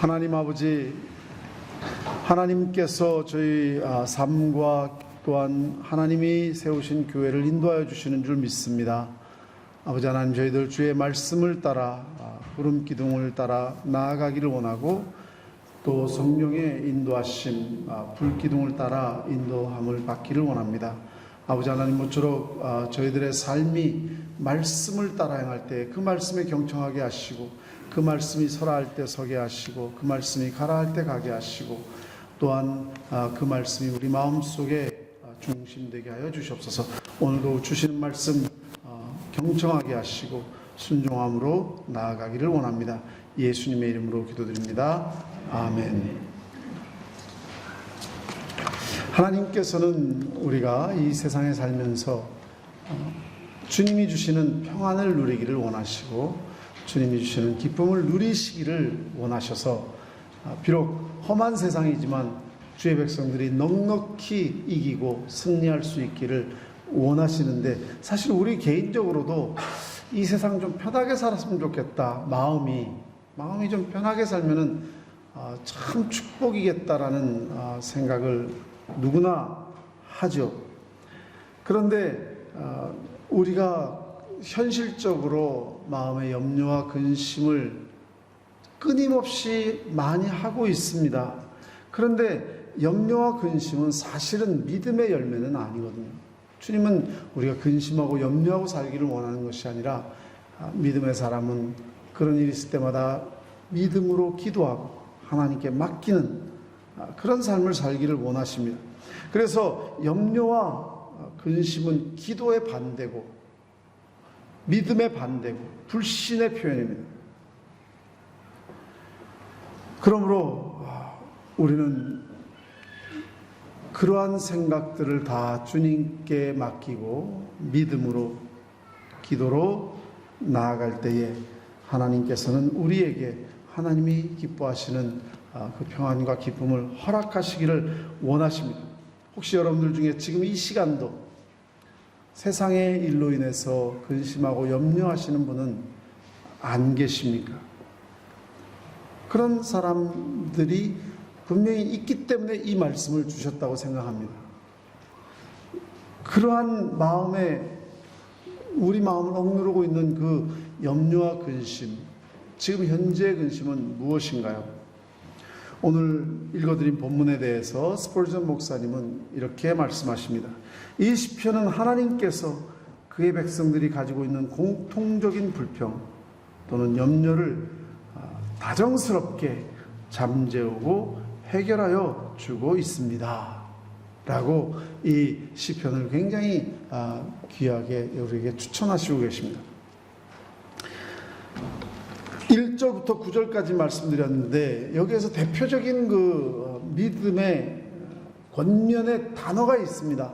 하나님 아버지, 하나님께서 저희 삶과 또한 하나님이 세우신 교회를 인도하여 주시는 줄 믿습니다. 아버지 하나님, 저희들 주의 말씀을 따라 구름 기둥을 따라 나아가기를 원하고, 또 성령의 인도하심, 불 기둥을 따라 인도함을 받기를 원합니다. 아버지 하나님, 모쪼록 저희들의 삶이 말씀을 따라 행할 때 그 말씀에 경청하게 하시고, 그 말씀이 서라 할 때 서게 하시고, 그 말씀이 가라 할 때 가게 하시고, 또한 그 말씀이 우리 마음속에 중심되게 하여 주시옵소서. 오늘도 주시는 말씀 경청하게 하시고 순종함으로 나아가기를 원합니다. 예수님의 이름으로 기도드립니다. 아멘. 하나님께서는 우리가 이 세상에 살면서 주님이 주시는 평안을 누리기를 원하시고, 주님이 주시는 기쁨을 누리시기를 원하셔서 비록 험한 세상이지만 주의 백성들이 넉넉히 이기고 승리할 수 있기를 원하시는데, 사실 우리 개인적으로도 이 세상 좀 편하게 살았으면 좋겠다, 마음이 좀 편하게 살면은 참 축복이겠다라는 생각을 누구나 하죠. 그런데 우리가 현실적으로 마음의 염려와 근심을 끊임없이 많이 하고 있습니다. 그런데 염려와 근심은 사실은 믿음의 열매는 아니거든요. 주님은 우리가 근심하고 염려하고 살기를 원하는 것이 아니라, 믿음의 사람은 그런 일이 있을 때마다 믿음으로 기도하고 하나님께 맡기는 그런 삶을 살기를 원하십니다. 그래서 염려와 근심은 기도의 반대고 믿음의 반대고 불신의 표현입니다. 그러므로 우리는 그러한 생각들을 다 주님께 맡기고 믿음으로, 기도로 나아갈 때에 하나님께서는 우리에게 하나님이 기뻐하시는 그 평안과 기쁨을 허락하시기를 원하십니다. 혹시 여러분들 중에 지금 이 시간도 세상의 일로 인해서 근심하고 염려하시는 분은 안 계십니까? 그런 사람들이 분명히 있기 때문에 이 말씀을 주셨다고 생각합니다. 그러한 마음에, 우리 마음을 억누르고 있는 그 염려와 근심, 지금 현재의 근심은 무엇인가요? 오늘 읽어드린 본문에 대해서 스폴전 목사님은 이렇게 말씀하십니다. 이 시편은 하나님께서 그의 백성들이 가지고 있는 공통적인 불평 또는 염려를 다정스럽게 잠재우고 해결하여 주고 있습니다 라고 이 시편을 굉장히 귀하게 우리에게 추천하시고 계십니다. 1절부터 9절까지 말씀드렸는데, 여기에서 대표적인 그 믿음의 권면의 단어가 있습니다.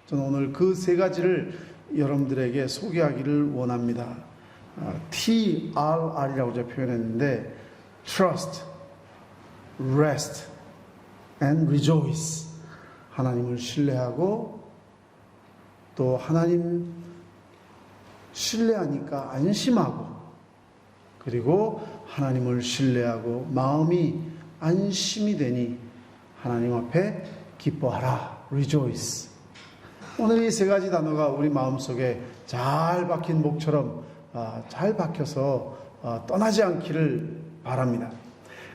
저는 오늘 그 세 가지를 여러분들에게 소개하기를 원합니다. TRR이라고 제가 표현했는데, Trust, Rest, and Rejoice. 하나님을 신뢰하고, 또 하나님 신뢰하니까 안심하고, 그리고 하나님을 신뢰하고 마음이 안심이 되니 하나님 앞에 기뻐하라. Rejoice. 오늘 이 세 가지 단어가 우리 마음속에 잘 박힌 목처럼 잘 박혀서 떠나지 않기를 바랍니다.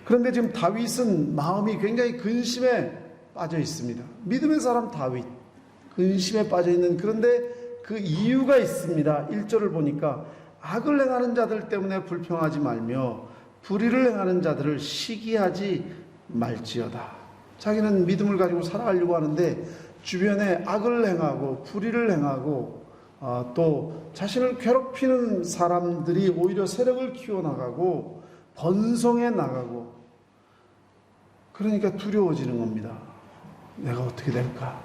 그런데 지금 다윗은 마음이 굉장히 근심에 빠져 있습니다. 믿음의 사람 다윗, 근심에 빠져 있는, 그런데 그 이유가 있습니다. 1절을 보니까 악을 행하는 자들 때문에 불평하지 말며 불의를 행하는 자들을 시기하지 말지어다. 자기는 믿음을 가지고 살아가려고 하는데 주변에 악을 행하고 불의를 행하고 또 자신을 괴롭히는 사람들이 오히려 세력을 키워나가고 번성해 나가고, 그러니까 두려워지는 겁니다. 내가 어떻게 될까?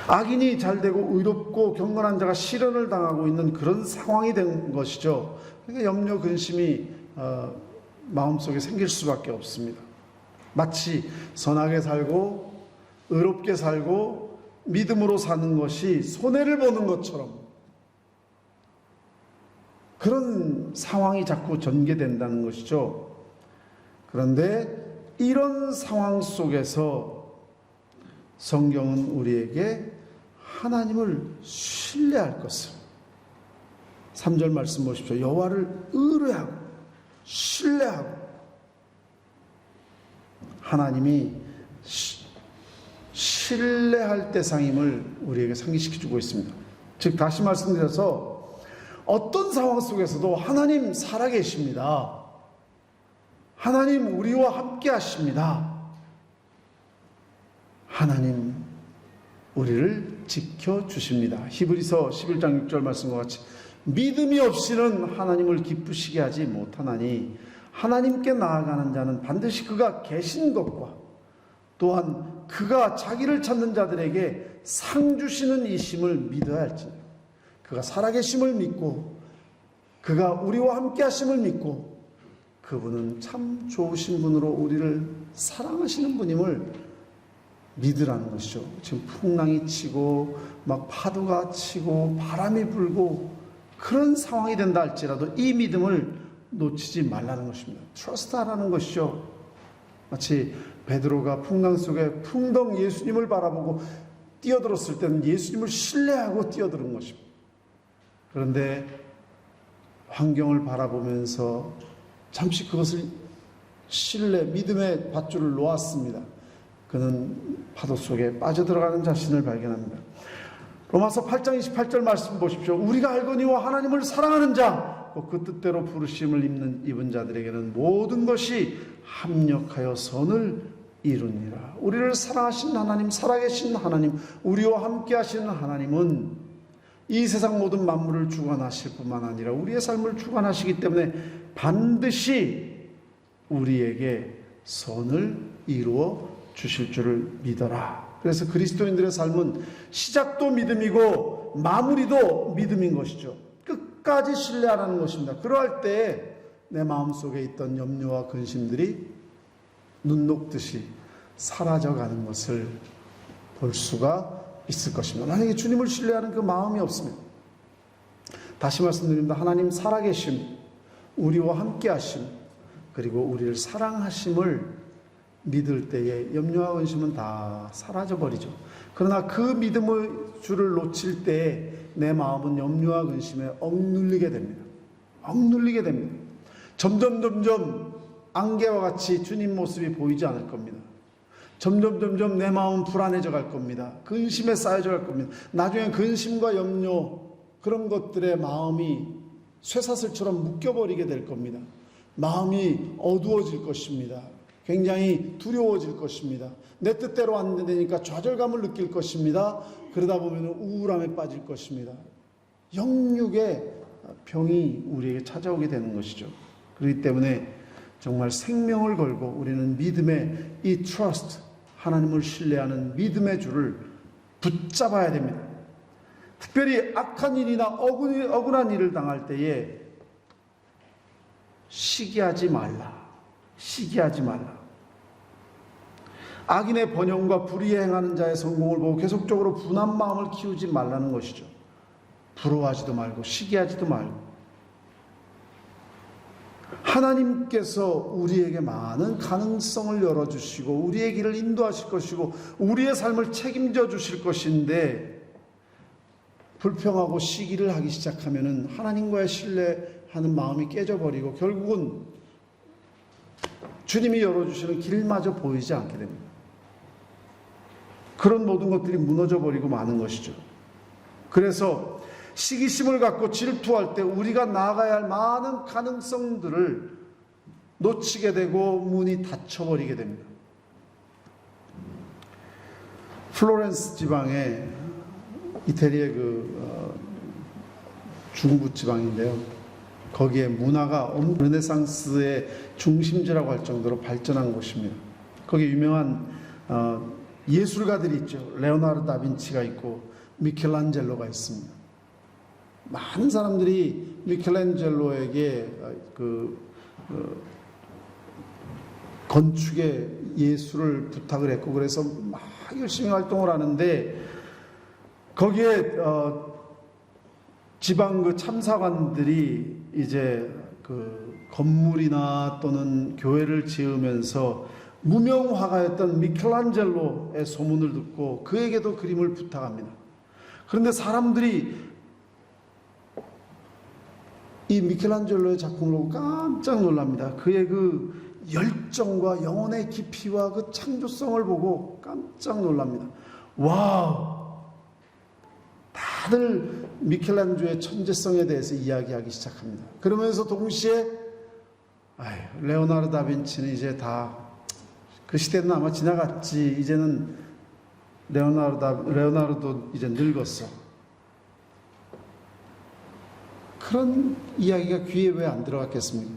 악인이 잘되고 의롭고 경건한 자가 실현을 당하고 있는 그런 상황이 된 것이죠. 그러니까 염려, 근심이 마음속에 생길 수밖에 없습니다. 마치 선하게 살고 의롭게 살고 믿음으로 사는 것이 손해를 보는 것처럼 그런 상황이 자꾸 전개된다는 것이죠. 그런데 이런 상황 속에서 성경은 우리에게 하나님을 신뢰할 것을, 3절 말씀 보십시오. 여호와를 의뢰하고 신뢰하고, 하나님이 신뢰할 대상임을 우리에게 상기시켜주고 있습니다. 즉 다시 말씀드려서 어떤 상황 속에서도 하나님 살아계십니다. 하나님 우리와 함께 하십니다. 하나님 우리를 지켜주십니다. 히브리서 11장 6절 말씀과 같이 믿음이 없이는 하나님을 기쁘시게 하지 못하나니 하나님께 나아가는 자는 반드시 그가 계신 것과 또한 그가 자기를 찾는 자들에게 상 주시는 이심을 믿어야 할지니라. 그가 살아계심을 믿고 그가 우리와 함께 하심을 믿고 그분은 참 좋으신 분으로 우리를 사랑하시는 분임을 믿으라는 것이죠. 지금 풍랑이 치고 막 파도가 치고 바람이 불고 그런 상황이 된다 할지라도 이 믿음을 놓치지 말라는 것입니다. 트러스트하라는 것이죠. 마치 베드로가 풍랑 속에 풍덩 예수님을 바라보고 뛰어들었을 때는 예수님을 신뢰하고 뛰어드는 것입니다. 그런데 환경을 바라보면서 잠시 그것을 신뢰, 믿음의 밧줄을 놓았습니다. 그는 파도 속에 빠져들어가는 자신을 발견합니다. 로마서 8장 28절 말씀 보십시오. 우리가 알거니와 하나님을 사랑하는 자 그 뜻대로 부르심을 입은 자들에게는 모든 것이 합력하여 선을 이루니라. 우리를 사랑하신 하나님, 살아계신 하나님, 우리와 함께 하시는 하나님은 이 세상 모든 만물을 주관하실 뿐만 아니라 우리의 삶을 주관하시기 때문에 반드시 우리에게 선을 이루어 주실 줄을 믿어라. 그래서 그리스도인들의 삶은 시작도 믿음이고 마무리도 믿음인 것이죠. 끝까지 신뢰하라는 것입니다. 그러할 때 내 마음속에 있던 염려와 근심들이 눈 녹듯이 사라져가는 것을 볼 수가 있을 것입니다. 만약에 주님을 신뢰하는 그 마음이 없으면, 다시 말씀드립니다. 하나님 살아계심, 우리와 함께 하심, 그리고 우리를 사랑하심을 믿을 때에 염려와 근심은 다 사라져버리죠. 그러나 그 믿음의 줄을 놓칠 때에 내 마음은 염려와 근심에 억눌리게 됩니다. 억눌리게 됩니다. 점점 안개와 같이 주님 모습이 보이지 않을 겁니다. 점점 내 마음은 불안해져 갈 겁니다. 근심에 쌓여져 갈 겁니다. 나중에 근심과 염려, 그런 것들의 마음이 쇠사슬처럼 묶여버리게 될 겁니다. 마음이 어두워질 것입니다. 굉장히 두려워질 것입니다. 내 뜻대로 안 되니까 좌절감을 느낄 것입니다. 그러다 보면 우울함에 빠질 것입니다. 영육의 병이 우리에게 찾아오게 되는 것이죠. 그렇기 때문에 정말 생명을 걸고 우리는 믿음의 이 트러스트, 하나님을 신뢰하는 믿음의 줄을 붙잡아야 됩니다. 특별히 악한 일이나 억울한 일을 당할 때에 시기하지 말라. 시기하지 말라. 악인의 번영과 불의에 행하는 자의 성공을 보고 계속적으로 분한 마음을 키우지 말라는 것이죠. 부러워하지도 말고 시기하지도 말고, 하나님께서 우리에게 많은 가능성을 열어주시고 우리의 길을 인도하실 것이고 우리의 삶을 책임져 주실 것인데, 불평하고 시기를 하기 시작하면 하나님과의 신뢰하는 마음이 깨져버리고 결국은 주님이 열어주시는 길마저 보이지 않게 됩니다. 그런 모든 것들이 무너져버리고 마는 것이죠. 그래서 시기심을 갖고 질투할 때 우리가 나아가야 할 많은 가능성들을 놓치게 되고 문이 닫혀버리게 됩니다. 플로렌스 지방에, 이태리의 중부 지방인데요. 거기에 문화가 르네상스의 중심지라고 할 정도로 발전한 곳입니다. 거기에 유명한 예술가들이 있죠. 레오나르도 다빈치가 있고 미켈란젤로가 있습니다. 많은 사람들이 미켈란젤로에게 건축의 예술을 부탁을 했고, 그래서 막 열심히 활동을 하는데 거기에 지방 참사관들이 이제 그 건물이나 또는 교회를 지으면서 무명 화가였던 미켈란젤로의 소문을 듣고 그에게도 그림을 부탁합니다. 그런데 사람들이 이 미켈란젤로의 작품을 보고 깜짝 놀랍니다. 그의 그 열정과 영혼의 깊이와 그 창조성을 보고 깜짝 놀랍니다. 와우! 다들 미켈란젤로의 천재성에 대해서 이야기하기 시작합니다. 그러면서 동시에 레오나르도 다빈치는 이제 다 그 시대는 아마 지나갔지. 이제는 레오나르도 이제 늙었어. 그런 이야기가 귀에 왜 안 들어갔겠습니까?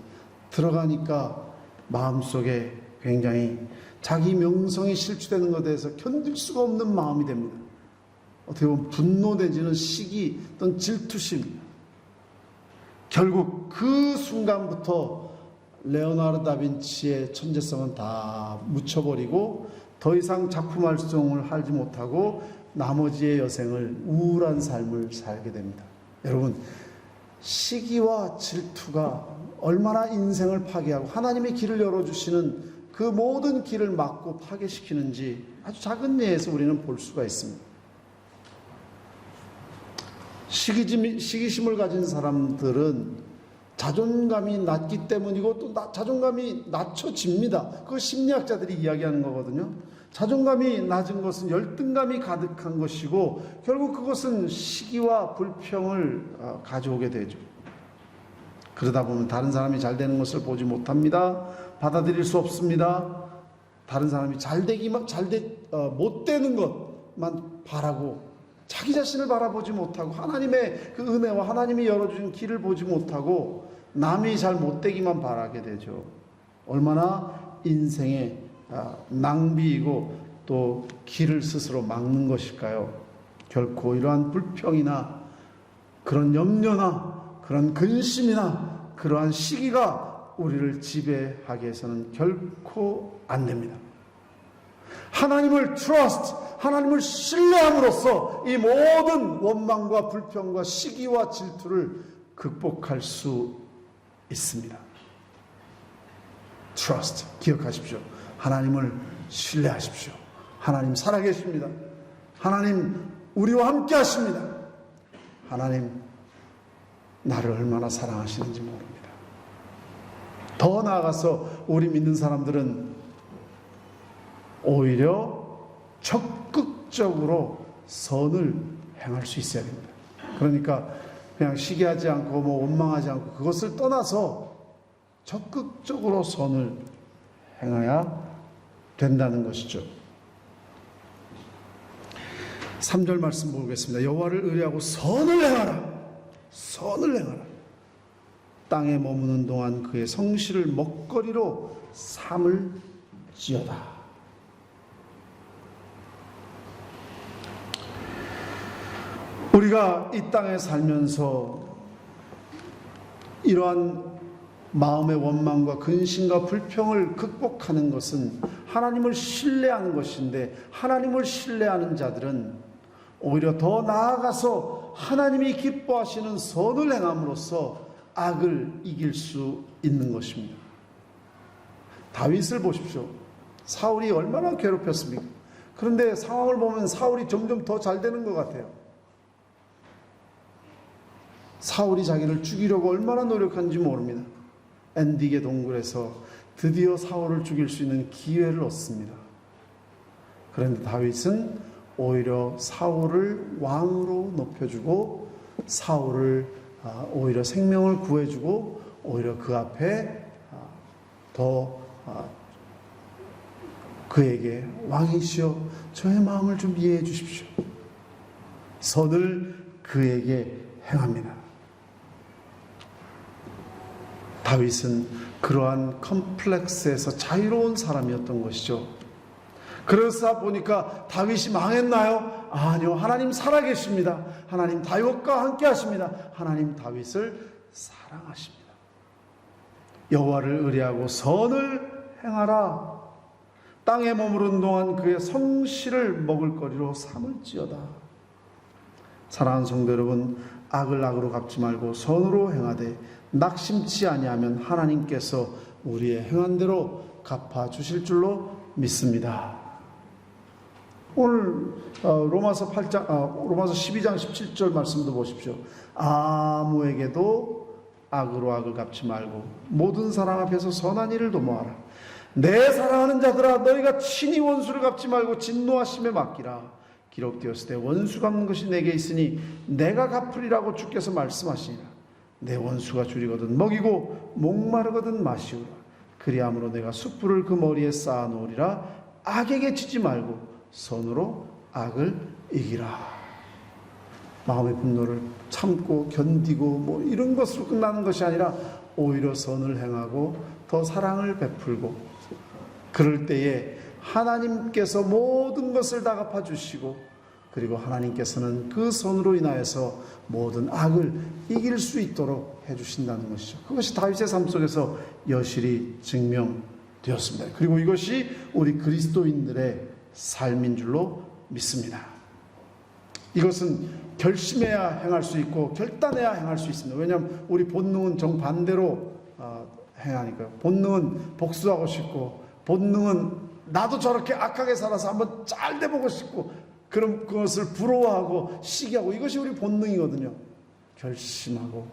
들어가니까 마음속에 굉장히 자기 명성이 실추되는 것에 대해서 견딜 수가 없는 마음이 됩니다. 어떻게 보면 분노 내지는 시기 또는 질투심. 결국 그 순간부터 레오나르도 다빈치의 천재성은 다 묻혀버리고 더 이상 작품 활동을 하지 못하고 나머지의 여생을 우울한 삶을 살게 됩니다. 여러분, 시기와 질투가 얼마나 인생을 파괴하고 하나님의 길을 열어주시는 그 모든 길을 막고 파괴시키는지 아주 작은 예에서 우리는 볼 수가 있습니다. 시기심을 가진 사람들은 자존감이 낮기 때문이고 또 자존감이 낮춰집니다. 그거 심리학자들이 이야기하는 거거든요. 자존감이 낮은 것은 열등감이 가득한 것이고 결국 그것은 시기와 불평을 가져오게 되죠. 그러다 보면 다른 사람이 잘 되는 것을 보지 못합니다. 받아들일 수 없습니다. 다른 사람이 못 되는 것만 바라고 자기 자신을 바라보지 못하고 하나님의 그 은혜와 하나님이 열어주신 길을 보지 못하고 남이 잘 못되기만 바라게 되죠. 얼마나 인생의 낭비이고 또 길을 스스로 막는 것일까요? 결코 이러한 불평이나 그런 염려나 그런 근심이나 그러한 시기가 우리를 지배하게 해서는 결코 안 됩니다. 하나님을 trust, 하나님을 신뢰함으로써 이 모든 원망과 불평과 시기와 질투를 극복할 수 있습니다. trust, 기억하십시오. 하나님을 신뢰하십시오. 하나님 살아계십니다. 하나님 우리와 함께 하십니다. 하나님 나를 얼마나 사랑하시는지 모릅니다. 더 나아가서 우리 믿는 사람들은 오히려 적극적으로 선을 행할 수 있어야 됩니다. 그러니까 그냥 시기하지 않고 원망하지 않고 그것을 떠나서 적극적으로 선을 행해야 된다는 것이죠. 3절 말씀 보겠습니다. 여호와를 의뢰하고 선을 행하라. 선을 행하라. 땅에 머무는 동안 그의 성실을 먹거리로 삼을지어다. 우리가 이 땅에 살면서 이러한 마음의 원망과 근심과 불평을 극복하는 것은 하나님을 신뢰하는 것인데 하나님을 신뢰하는 자들은 오히려 더 나아가서 하나님이 기뻐하시는 선을 행함으로써 악을 이길 수 있는 것입니다. 다윗을 보십시오. 사울이 얼마나 괴롭혔습니까? 그런데 상황을 보면 사울이 점점 더 잘 되는 것 같아요. 사울이 자기를 죽이려고 얼마나 노력한지 모릅니다. 엔딕의 동굴에서 드디어 사울을 죽일 수 있는 기회를 얻습니다. 그런데 다윗은 오히려 사울을 왕으로 높여주고 사울을 오히려 생명을 구해주고 오히려 그 앞에 더 그에게 왕이시여 저의 마음을 좀 이해해 주십시오. 선을 그에게 행합니다. 다윗은 그러한 컴플렉스에서 자유로운 사람이었던 것이죠. 그래서 보니까 다윗이 망했나요? 아니요. 하나님 살아계십니다. 하나님 다윗과 함께 하십니다. 하나님 다윗을 사랑하십니다. 여호와를 의뢰하고 선을 행하라. 땅에 머무른 동안 그의 성실을 먹을 거리로 삼을지어다. 사랑하는 성도 여러분, 악을 악으로 갚지 말고 선으로 행하되 낙심치 아니하면 하나님께서 우리의 행한 대로 갚아주실 줄로 믿습니다. 오늘 로마서 12장 17절 말씀도 보십시오. 아무에게도 악으로 악을 갚지 말고 모든 사람 앞에서 선한 일을 도모하라. 내 사랑하는 자들아, 너희가 친히 원수를 갚지 말고 진노하심에 맡기라. 기록되었을 때 원수 갚는 것이 내게 있으니 내가 갚으리라고 주께서 말씀하시니라. 내 원수가 줄이거든 먹이고 목마르거든 마시우라. 그리함으로 내가 숯불을 그 머리에 쌓아 놓으리라. 악에게 지지 말고 선으로 악을 이기라. 마음의 분노를 참고 견디고 이런 것으로 끝나는 것이 아니라 오히려 선을 행하고 더 사랑을 베풀고, 그럴 때에 하나님께서 모든 것을 다 갚아주시고, 그리고 하나님께서는 그 선으로 인하여서 모든 악을 이길 수 있도록 해주신다는 것이죠. 그것이 다윗의 삶 속에서 여실히 증명되었습니다. 그리고 이것이 우리 그리스도인들의 삶인 줄로 믿습니다. 이것은 결심해야 행할 수 있고 결단해야 행할 수 있습니다. 왜냐하면 우리 본능은 정반대로 행하니까요. 본능은 복수하고 싶고, 본능은 나도 저렇게 악하게 살아서 한번 잘 돼보고 싶고, 그런 그것을 부러워하고 시기하고, 이것이 우리 본능이거든요. 결심하고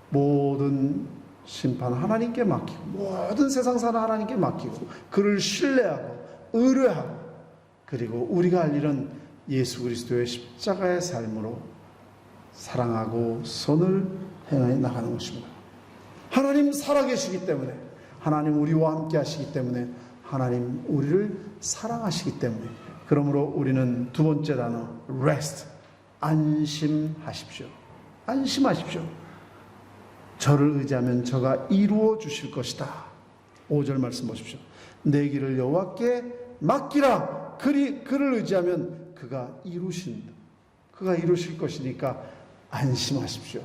모든 심판 하나님께 맡기고, 모든 세상사는 하나님께 맡기고, 그를 신뢰하고 의뢰하고, 그리고 우리가 할 일은 예수 그리스도의 십자가의 삶으로 사랑하고 선을 행해 나가는 것입니다. 하나님 살아계시기 때문에, 하나님 우리와 함께 하시기 때문에, 하나님 우리를 사랑하시기 때문에, 그러므로 우리는 두 번째 단어 rest, 안심하십시오. 안심하십시오. 저를 의지하면 저가 이루어 주실 것이다. 5절 말씀 보십시오. 내 길을 여호와께 맡기라. 그를 의지하면 그가 이루신다. 그가 이루실 것이니까 안심하십시오.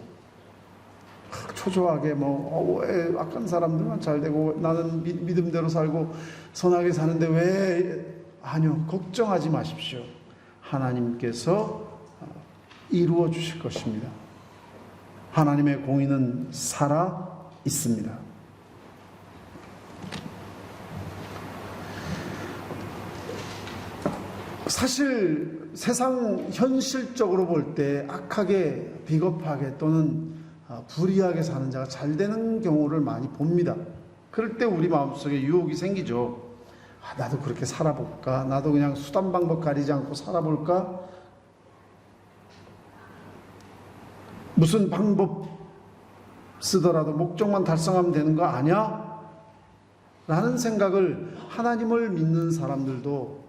초조하게 왜 악한 사람들만 잘 되고 나는 믿음대로 살고 선하게 사는데 왜, 아니요, 걱정하지 마십시오. 하나님께서 이루어 주실 것입니다. 하나님의 공의는 살아 있습니다. 사실 세상 현실적으로 볼 때 악하게, 비겁하게 또는 불의하게 사는 자가 잘 되는 경우를 많이 봅니다. 그럴 때 우리 마음속에 유혹이 생기죠. 나도 그렇게 살아볼까? 나도 그냥 수단 방법 가리지 않고 살아볼까? 무슨 방법 쓰더라도 목적만 달성하면 되는 거 아니야? 라는 생각을 하나님을 믿는 사람들도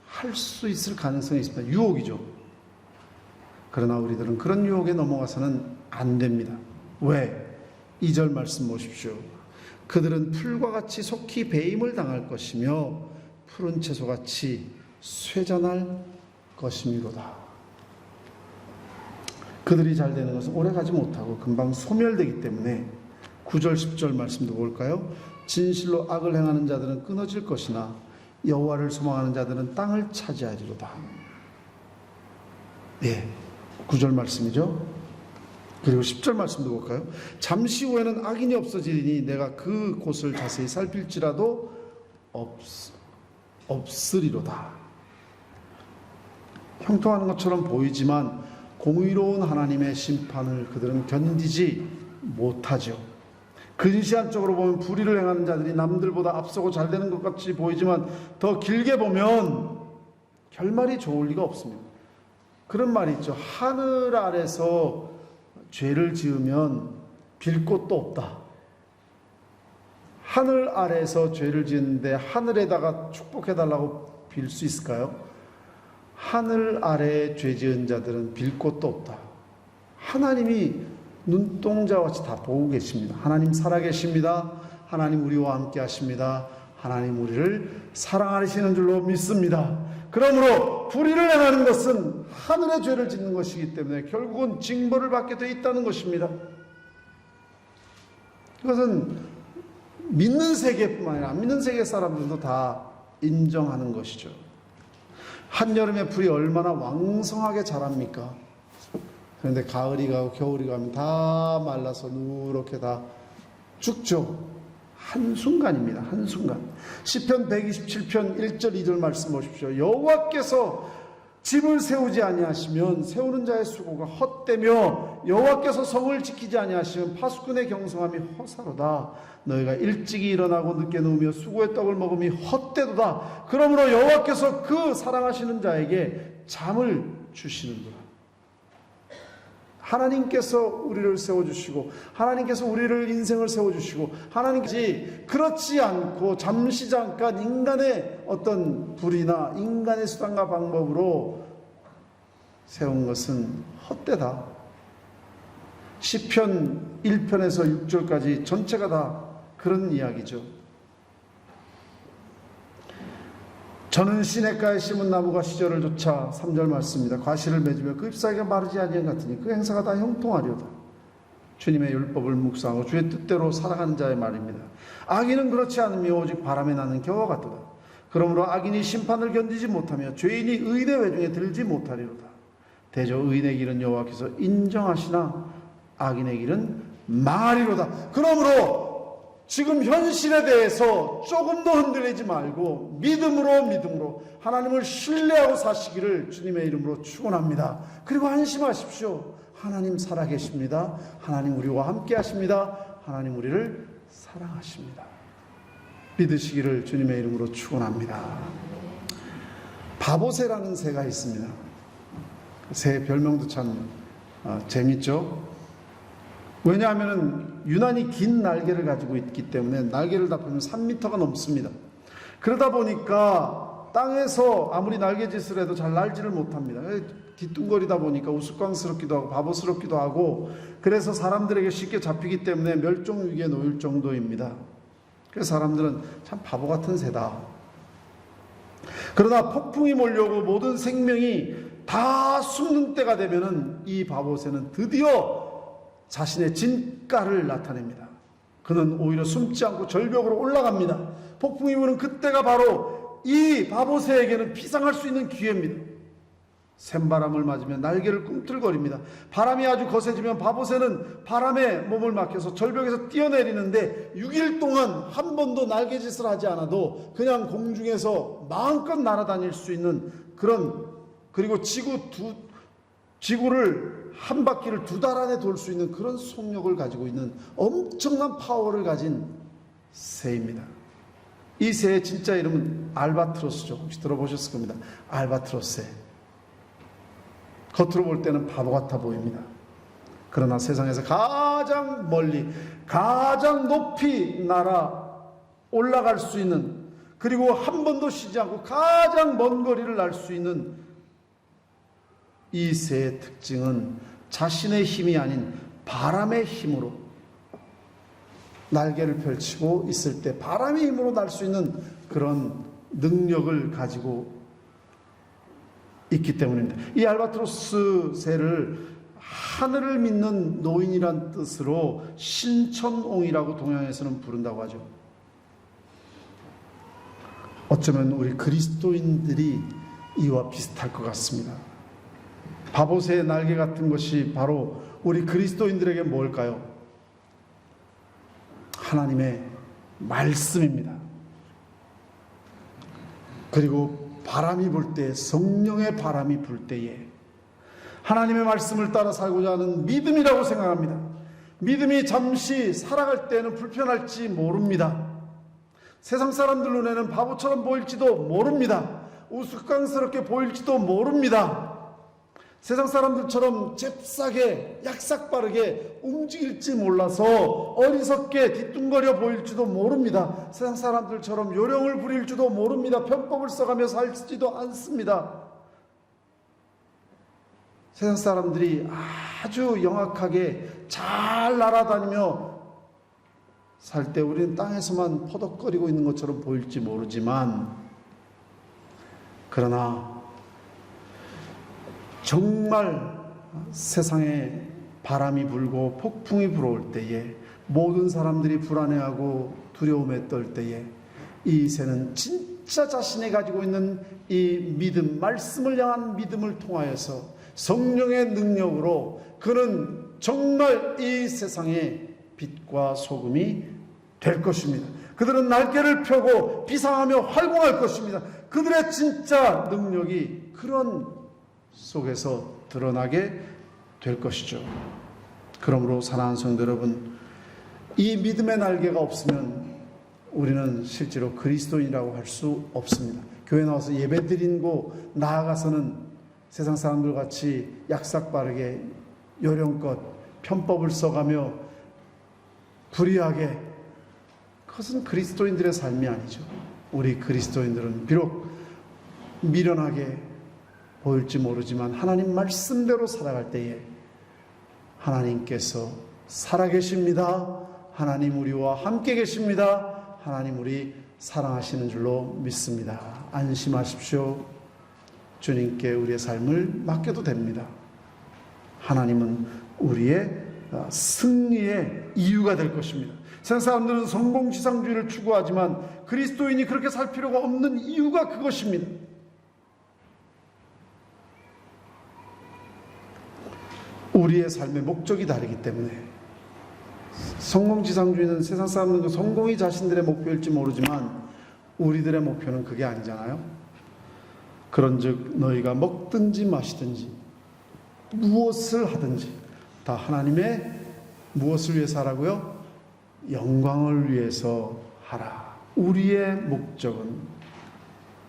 할 수 있을 가능성이 있습니다. 유혹이죠. 그러나 우리들은 그런 유혹에 넘어가서는 안 됩니다. 왜? 2절 말씀 보십시오. 그들은 풀과 같이 속히 배임을 당할 것이며 푸른 채소같이 쇠잔할 것이미로다. 그들이 잘 되는 것은 오래가지 못하고 금방 소멸되기 때문에 9절 10절 말씀도 볼까요? 진실로 악을 행하는 자들은 끊어질 것이나 여호와를 소망하는 자들은 땅을 차지하리로다. 네, 9절 말씀이죠. 그리고 10절 말씀도 볼까요? 잠시 후에는 악인이 없어지리니 내가 그 곳을 자세히 살필지라도 없으리로다. 형통하는 것처럼 보이지만 공의로운 하나님의 심판을 그들은 견디지 못하죠. 근시안적으로 보면 불의를 행하는 자들이 남들보다 앞서고 잘 되는 것 같이 보이지만 더 길게 보면 결말이 좋을 리가 없습니다. 그런 말이 있죠. 하늘 아래서 죄를 지으면 빌 곳도 없다. 하늘 아래에서 죄를 지었는데 하늘에다가 축복해달라고 빌 수 있을까요? 하늘 아래에 죄 지은 자들은 빌 곳도 없다. 하나님이 눈동자와 같이 다 보고 계십니다. 하나님 살아계십니다. 하나님 우리와 함께 하십니다. 하나님 우리를 사랑하시는 줄로 믿습니다. 그러므로 불의를 행하는 것은 하늘의 죄를 짓는 것이기 때문에 결국은 징벌을 받게 되어 있다는 것입니다. 이것은 믿는 세계뿐만 아니라 안 믿는 세계 사람들도 다 인정하는 것이죠. 한여름에 풀이 얼마나 왕성하게 자랍니까? 그런데 가을이 가고 겨울이 가면 다 말라서 누렇게 다 죽죠. 한순간입니다. 한순간. 시편 127편 1절 2절 말씀 보십시오. 여호와께서 집을 세우지 아니하시면 세우는 자의 수고가 헛되며 여호와께서 성을 지키지 아니하시면 파수꾼의 경성함이 허사로다. 너희가 일찍이 일어나고 늦게 누우며 수고의 떡을 먹음이 헛되도다. 그러므로 여호와께서 그 사랑하시는 자에게 잠을 주시는구나. 하나님께서 우리를 세워주시고 하나님께서 우리를 인생을 세워주시고 하나님께서 그렇지 않고 잠시 잠깐 인간의 어떤 불이나 인간의 수단과 방법으로 세운 것은 헛되다. 시편 1편에서 6절까지 전체가 다 그런 이야기죠. 저는 시냇가에 심은 나무가 시절을 쫓아 3절 말씀입니다. 과실을 맺으며 그 잎사귀가 마르지 아니한 같으니 그 행사가 다 형통하리로다. 주님의 율법을 묵상하고 주의 뜻대로 살아가는 자의 말입니다. 악인은 그렇지 않으며 오직 바람에 나는 겨와 같도다. 그러므로 악인이 심판을 견디지 못하며 죄인이 의인의 외중에 들지 못하리로다. 대저 의인의 길은 여호와께서 인정하시나 악인의 길은 망하리로다. 그러므로 지금 현실에 대해서 조금도 흔들리지 말고 믿음으로 하나님을 신뢰하고 사시기를 주님의 이름으로 축원합니다. 그리고 안심하십시오. 하나님 살아계십니다. 하나님 우리와 함께 하십니다. 하나님 우리를 사랑하십니다. 믿으시기를 주님의 이름으로 축원합니다. 바보새라는 새가 있습니다. 새 별명도 참 재밌죠. 왜냐하면 유난히 긴 날개를 가지고 있기 때문에 날개를 다 펴면 3m가 넘습니다. 그러다 보니까 땅에서 아무리 날개짓을 해도 잘 날지를 못합니다. 뒤뚱거리다 보니까 우스꽝스럽기도 하고 바보스럽기도 하고 그래서 사람들에게 쉽게 잡히기 때문에 멸종위기에 놓일 정도입니다. 그래서 사람들은 참 바보 같은 새다. 그러나 폭풍이 몰려오고 모든 생명이 다 숨는 때가 되면은 이 바보새는 드디어 자신의 진가를 나타냅니다. 그는 오히려 숨지 않고 절벽으로 올라갑니다. 폭풍이 부는 그때가 바로 이 바보새에게는 비상할 수 있는 기회입니다. 샘바람을 맞으면 날개를 꿈틀거립니다. 바람이 아주 거세지면 바보새는 바람에 몸을 맡겨서 절벽에서 뛰어내리는데 6일 동안 한 번도 날개짓을 하지 않아도 그냥 공중에서 마음껏 날아다닐 수 있는 그리고 지구를 한 바퀴를 2달 안에 돌 수 있는 그런 속력을 가지고 있는 엄청난 파워를 가진 새입니다. 이 새의 진짜 이름은 알바트로스죠. 혹시 들어보셨을 겁니다. 알바트로스 새. 겉으로 볼 때는 바보 같아 보입니다. 그러나 세상에서 가장 멀리 가장 높이 날아 올라갈 수 있는 그리고 한 번도 쉬지 않고 가장 먼 거리를 날 수 있는 이 새의 특징은 자신의 힘이 아닌 바람의 힘으로 날개를 펼치고 있을 때 바람의 힘으로 날 수 있는 그런 능력을 가지고 있기 때문입니다. 이 알바트로스 새를 하늘을 믿는 노인이란 뜻으로 신천옹이라고 동양에서는 부른다고 하죠. 어쩌면 우리 그리스도인들이 이와 비슷할 것 같습니다. 바보새의 날개 같은 것이 바로 우리 그리스도인들에게 뭘까요? 하나님의 말씀입니다. 그리고 바람이 불 때, 성령의 바람이 불 때에 하나님의 말씀을 따라 살고자 하는 믿음이라고 생각합니다. 믿음이 잠시 살아갈 때는 불편할지 모릅니다. 세상 사람들 눈에는 바보처럼 보일지도 모릅니다. 우스꽝스럽게 보일지도 모릅니다. 세상 사람들처럼 잽싸게 약삭빠르게 움직일지 몰라서 어리석게 뒤뚱거려 보일지도 모릅니다. 세상 사람들처럼 요령을 부릴지도 모릅니다. 편법을 써가며 살지도 않습니다. 세상 사람들이 아주 영악하게 잘 날아다니며 살 때 우리는 땅에서만 퍼덕거리고 있는 것처럼 보일지 모르지만 그러나 정말 세상에 바람이 불고 폭풍이 불어올 때에 모든 사람들이 불안해하고 두려움에 떨 때에 이 새는 진짜 자신이 가지고 있는 이 믿음, 말씀을 향한 믿음을 통하여서 성령의 능력으로 그는 정말 이 세상의 빛과 소금이 될 것입니다. 그들은 날개를 펴고 비상하며 활동할 것입니다. 그들의 진짜 능력이 그런 속에서 드러나게 될 것이죠. 그러므로 사랑하는 성도 여러분, 이 믿음의 날개가 없으면 우리는 실제로 그리스도인이라고 할 수 없습니다. 교회 나와서 예배 드리고 나아가서는 세상 사람들 같이 약삭빠르게 요령껏 편법을 써가며 불의하게, 그것은 그리스도인들의 삶이 아니죠. 우리 그리스도인들은 비록 미련하게 보일지 모르지만 하나님 말씀대로 살아갈 때에 하나님께서 살아계십니다. 하나님 우리와 함께 계십니다. 하나님 우리 사랑하시는 줄로 믿습니다. 안심하십시오. 주님께 우리의 삶을 맡겨도 됩니다. 하나님은 우리의 승리의 이유가 될 것입니다. 세상 사람들은 성공지상주의를 추구하지만 그리스도인이 그렇게 살 필요가 없는 이유가 그것입니다. 우리의 삶의 목적이 다르기 때문에. 성공지상주의는 세상 사람들은 성공이 자신들의 목표일지 모르지만 우리들의 목표는 그게 아니잖아요. 그런즉 너희가 먹든지 마시든지 무엇을 하든지 다 하나님의 무엇을 위해서 하라고요? 영광을 위해서 하라. 우리의 목적은,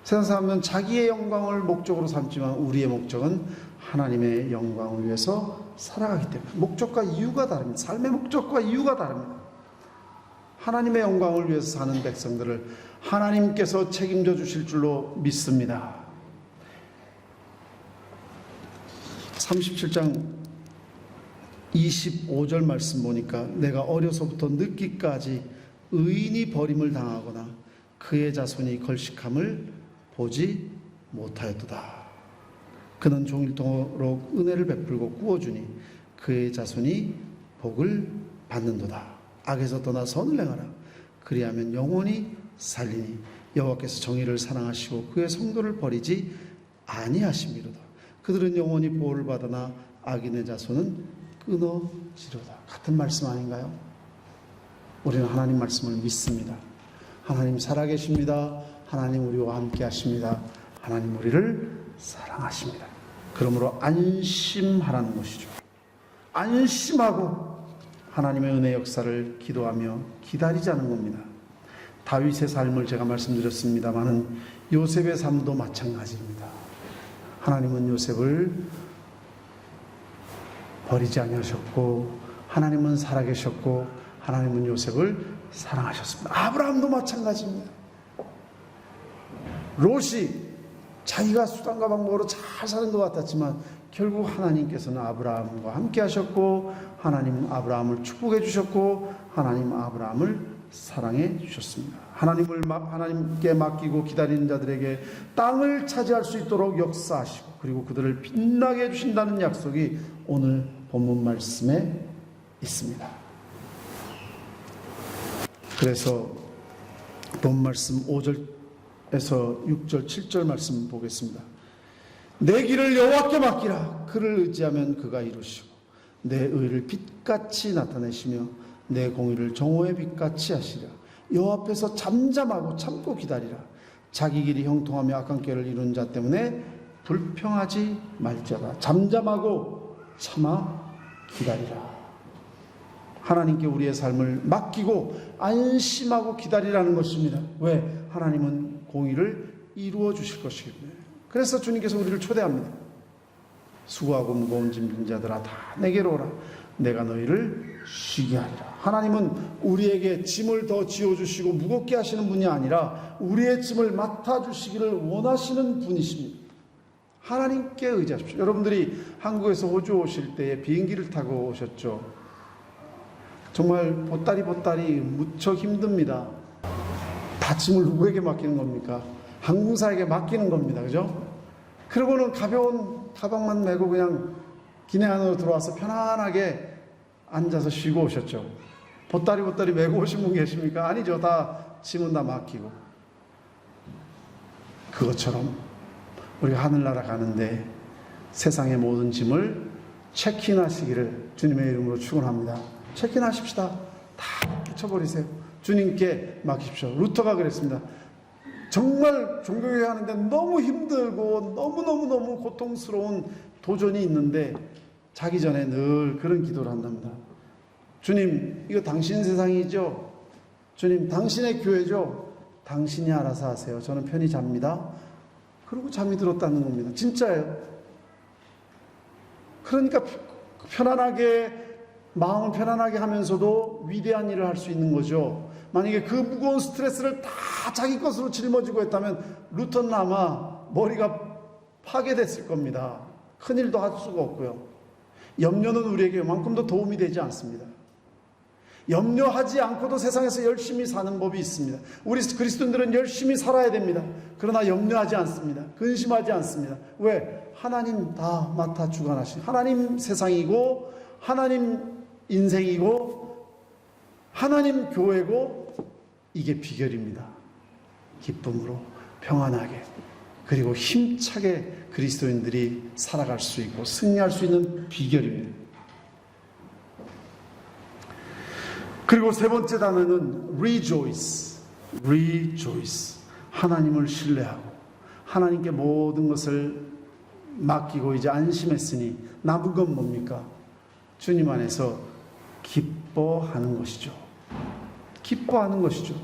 세상 사람은 자기의 영광을 목적으로 삼지만 우리의 목적은 하나님의 영광을 위해서 살아가기 때문에 목적과 이유가 다릅니다. 삶의 목적과 이유가 다릅니다. 하나님의 영광을 위해서 사는 백성들을 하나님께서 책임져 주실 줄로 믿습니다. 37장 25절 말씀 보니까 내가 어려서부터 늙기까지 의인이 버림을 당하거나 그의 자손이 걸식함을 보지 못하였도다. 그는 종일토록 은혜를 베풀고 구워주니 그의 자손이 복을 받는도다. 악에서 떠나 선을 행하라. 그리하면 영원히 살리니 여호와께서 정의를 사랑하시고 그의 성도를 버리지 아니하심이로다. 그들은 영원히 보호를 받으나 악인의 자손은 끊어지로다. 같은 말씀 아닌가요? 우리는 하나님 말씀을 믿습니다. 하나님 살아계십니다. 하나님 우리와 함께 하십니다. 하나님 우리를 사랑하십니다. 그러므로 안심하라는 것이죠. 안심하고 하나님의 은혜 역사를 기도하며 기다리자는 겁니다. 다윗의 삶을 제가 말씀드렸습니다마는 요셉의 삶도 마찬가지입니다. 하나님은 요셉을 버리지 아니하셨고 하나님은 살아계셨고 하나님은 요셉을 사랑하셨습니다. 아브라함도 마찬가지입니다. 롯이 자기가 수단과 방법으로 잘 사는 것 같았지만 결국 하나님께서는 아브라함과 함께 하셨고 하나님 아브라함을 축복해 주셨고 하나님 아브라함을 사랑해 주셨습니다. 하나님께 맡기고 기다리는 자들에게 땅을 차지할 수 있도록 역사하시고 그리고 그들을 빛나게 해주신다는 약속이 오늘 본문 말씀에 있습니다. 그래서 본 말씀 5절에서 6절 7절 말씀 보겠습니다. 내 길을 여호와께 맡기라. 그를 의지하면 그가 이루시고 내 의를 빛같이 나타내시며 내 공의를 정오의 빛같이 하시라. 여호와 앞에서 잠잠하고 참고 기다리라. 자기 길이 형통하며 악한 꾀를 이루는 자 때문에 불평하지 말지어다. 잠잠하고 참아 기다리라. 하나님께 우리의 삶을 맡기고 안심하고 기다리라는 것입니다. 왜? 하나님은 공의를 이루어 주실 것이기 때문에. 그래서 주님께서 우리를 초대합니다. 수고하고 무거운 짐진 자들아 다 내게로 오라. 내가 너희를 쉬게 하리라. 하나님은 우리에게 짐을 더 지어주시고 무겁게 하시는 분이 아니라 우리의 짐을 맡아주시기를 원하시는 분이십니다. 하나님께 의지하십시오. 여러분들이 한국에서 호주 오실 때에 비행기를 타고 오셨죠. 정말 보따리 무척 힘듭니다. 다 짐을 누구에게 맡기는 겁니까? 항공사에게 맡기는 겁니다. 그죠? 그러고는 가벼운 가방만 메고 그냥 기내 안으로 들어와서 편안하게 앉아서 쉬고 오셨죠. 보따리 메고 오신 분 계십니까? 아니죠. 다 짐은 다 맡기고. 그것처럼 우리가 하늘나라 가는데 세상의 모든 짐을 체크인하시기를 주님의 이름으로 축원합니다. 체크인하십시다. 다 붙여버리세요. 주님께 맡기십시오. 루터가 그랬습니다. 정말 종교교회 하는데 너무 힘들고 너무 고통스러운 도전이 있는데 자기 전에 늘 그런 기도를 한답니다. 주님, 이거 당신 세상이죠? 주님, 당신의 교회죠? 당신이 알아서 하세요. 저는 편히 잡니다. 그리고 잠이 들었다는 겁니다. 진짜예요. 그러니까 편안하게, 마음을 편안하게 하면서도 위대한 일을 할 수 있는 거죠. 만약에 그 무거운 스트레스를 다 자기 것으로 짊어지고 했다면 루터는 아마 머리가 파괴됐을 겁니다. 큰일도 할 수가 없고요. 염려는 우리에게 요만큼도 도움이 되지 않습니다. 염려하지 않고도 세상에서 열심히 사는 법이 있습니다. 우리 그리스도인들은 열심히 살아야 됩니다. 그러나 염려하지 않습니다. 근심하지 않습니다. 왜? 하나님 다 맡아 주관하신 하나님 세상이고 하나님 인생이고 하나님 교회고, 이게 비결입니다. 기쁨으로 평안하게 그리고 힘차게 그리스도인들이 살아갈 수 있고 승리할 수 있는 비결입니다. 그리고 세 번째 단어는 rejoice. rejoice. 하나님을 신뢰하고 하나님께 모든 것을 맡기고 이제 안심했으니 남은 건 뭡니까? 주님 안에서 기뻐하는 것이죠. 기뻐하는 것이죠.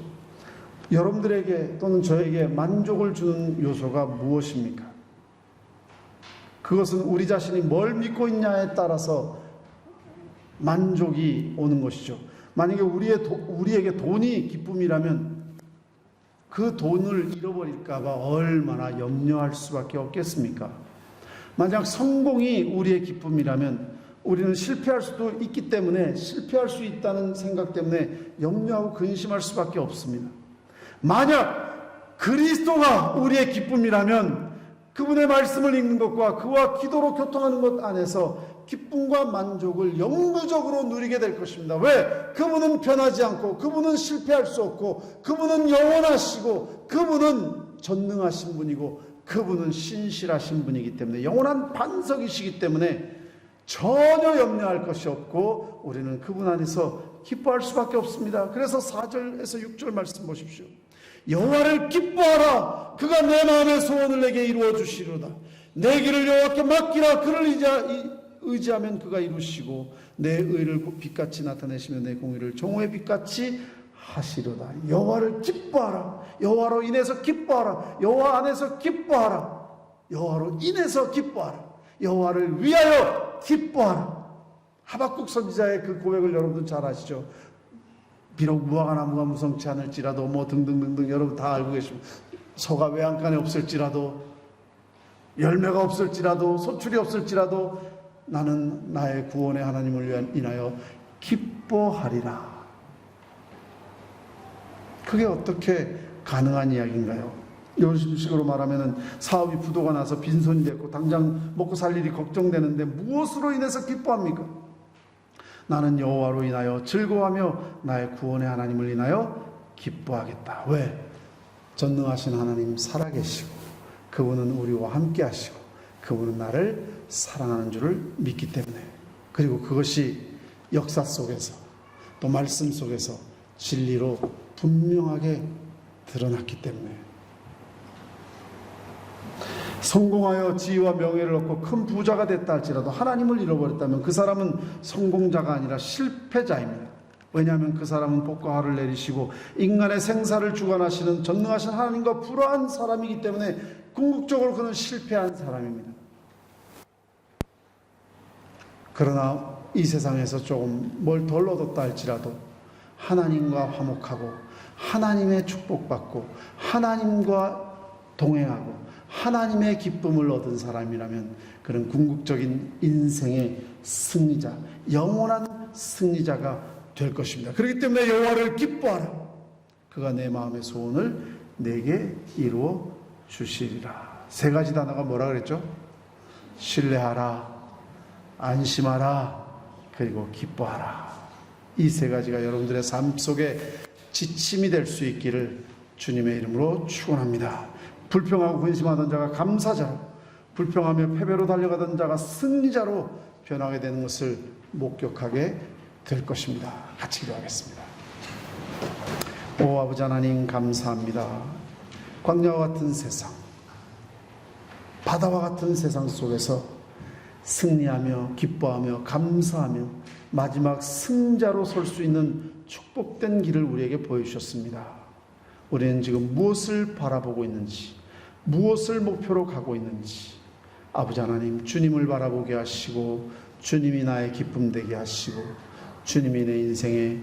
여러분들에게 또는 저에게 만족을 주는 요소가 무엇입니까? 그것은 우리 자신이 뭘 믿고 있냐에 따라서 만족이 오는 것이죠. 만약에 우리에게 돈이 기쁨이라면 그 돈을 잃어버릴까 봐 얼마나 염려할 수밖에 없겠습니까? 만약 성공이 우리의 기쁨이라면 우리는 실패할 수도 있기 때문에, 실패할 수 있다는 생각 때문에 염려하고 근심할 수밖에 없습니다. 만약 그리스도가 우리의 기쁨이라면 그분의 말씀을 읽는 것과 그와 기도로 교통하는 것 안에서 기쁨과 만족을 영구적으로 누리게 될 것입니다. 왜? 그분은 변하지 않고, 그분은 실패할 수 없고, 그분은 영원하시고, 그분은 전능하신 분이고, 그분은 신실하신 분이기 때문에, 영원한 반석이시기 때문에 전혀 염려할 것이 없고 우리는 그분 안에서 기뻐할 수밖에 없습니다. 그래서 4절에서 6절 말씀 보십시오. 여호와를 기뻐하라. 그가 내 마음의 소원을 내게 이루어 주시리로다. 내 길을 여호와께 맡기라. 그를 의지하면 그가 이루시고 내 의를 빛같이 나타내시며 내 공의를 정오의 빛같이 하시리로다. 여호와를 기뻐하라. 여호와로 인해서 기뻐하라. 여호와 안에서 기뻐하라. 여호와로 인해서 기뻐하라. 여호와를 위하여 기뻐하라. 하박국 선지자의 그 고백을 여러분들 잘 아시죠? 비록 무화과 나무가 무성치 않을지라도 뭐 등등등등 여러분 다 알고 계십니다. 소가 외양간에 없을지라도 열매가 없을지라도 소출이 없을지라도 나는 나의 구원의 하나님을 인하여 기뻐하리라. 그게 어떻게 가능한 이야기인가요? 이런 식으로 말하면 사업이 부도가 나서 빈손이 됐고 당장 먹고 살 일이 걱정되는데 무엇으로 인해서 기뻐합니까? 나는 여호와로 인하여 즐거워하며 나의 구원의 하나님을 인하여 기뻐하겠다. 왜? 전능하신 하나님 살아계시고 그분은 우리와 함께 하시고 그분은 나를 사랑하는 줄을 믿기 때문에, 그리고 그것이 역사 속에서 또 말씀 속에서 진리로 분명하게 드러났기 때문에, 성공하여 지위와 명예를 얻고 큰 부자가 됐다 할지라도 하나님을 잃어버렸다면 그 사람은 성공자가 아니라 실패자입니다. 왜냐하면 그 사람은 복과 화를 내리시고 인간의 생사를 주관하시는 전능하신 하나님과 불화한 사람이기 때문에 궁극적으로 그는 실패한 사람입니다. 그러나 이 세상에서 조금 뭘 덜 얻었다 할지라도 하나님과 화목하고 하나님의 축복받고 하나님과 동행하고 하나님의 기쁨을 얻은 사람이라면 그는 궁극적인 인생의 승리자, 영원한 승리자가 될 것입니다. 그렇기 때문에 여호와를 기뻐하라. 그가 내 마음의 소원을 내게 이루어 주시리라. 세 가지 단어가 뭐라 그랬죠? 신뢰하라, 안심하라, 그리고 기뻐하라. 이 세 가지가 여러분들의 삶 속에 지침이 될 수 있기를 주님의 이름으로 축원합니다. 불평하고 근심하던 자가 감사자로, 불평하며 패배로 달려가던 자가 승리자로 변하게 되는 것을 목격하게 될 것입니다. 같이 기도하겠습니다. 오 아버지 하나님 감사합니다. 광야와 같은 세상, 바다와 같은 세상 속에서 승리하며 기뻐하며 감사하며 마지막 승자로 설 수 있는 축복된 길을 우리에게 보여주셨습니다. 우리는 지금 무엇을 바라보고 있는지, 무엇을 목표로 가고 있는지 아버지 하나님 주님을 바라보게 하시고 주님이 나의 기쁨 되게 하시고 주님이 내 인생에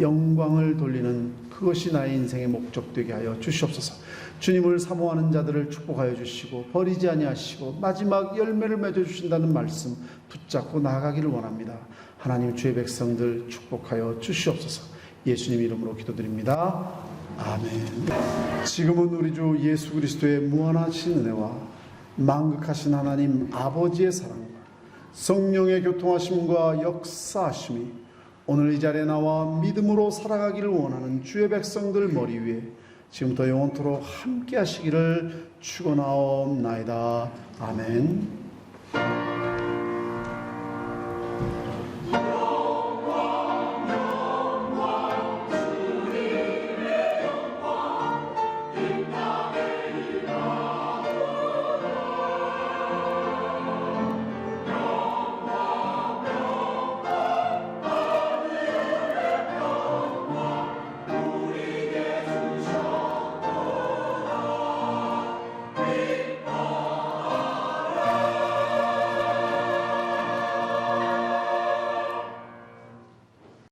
영광을 돌리는 그것이 나의 인생의 목적 되게 하여 주시옵소서. 주님을 사모하는 자들을 축복하여 주시고 버리지 아니하시고 마지막 열매를 맺어 주신다는 말씀 붙잡고 나아가기를 원합니다. 하나님 주의 백성들 축복하여 주시옵소서. 예수님 이름으로 기도드립니다. 아멘. 지금은 우리 주 예수 그리스도의 무한하신 은혜와 만극하신 하나님 아버지의 사랑과 성령의 교통하심과 역사하심이 오늘 이 자리에 나와 믿음으로 살아가기를 원하는 주의 백성들 머리 위에 지금부터 영원토록 함께 하시기를 축원하옵나이다. 아멘.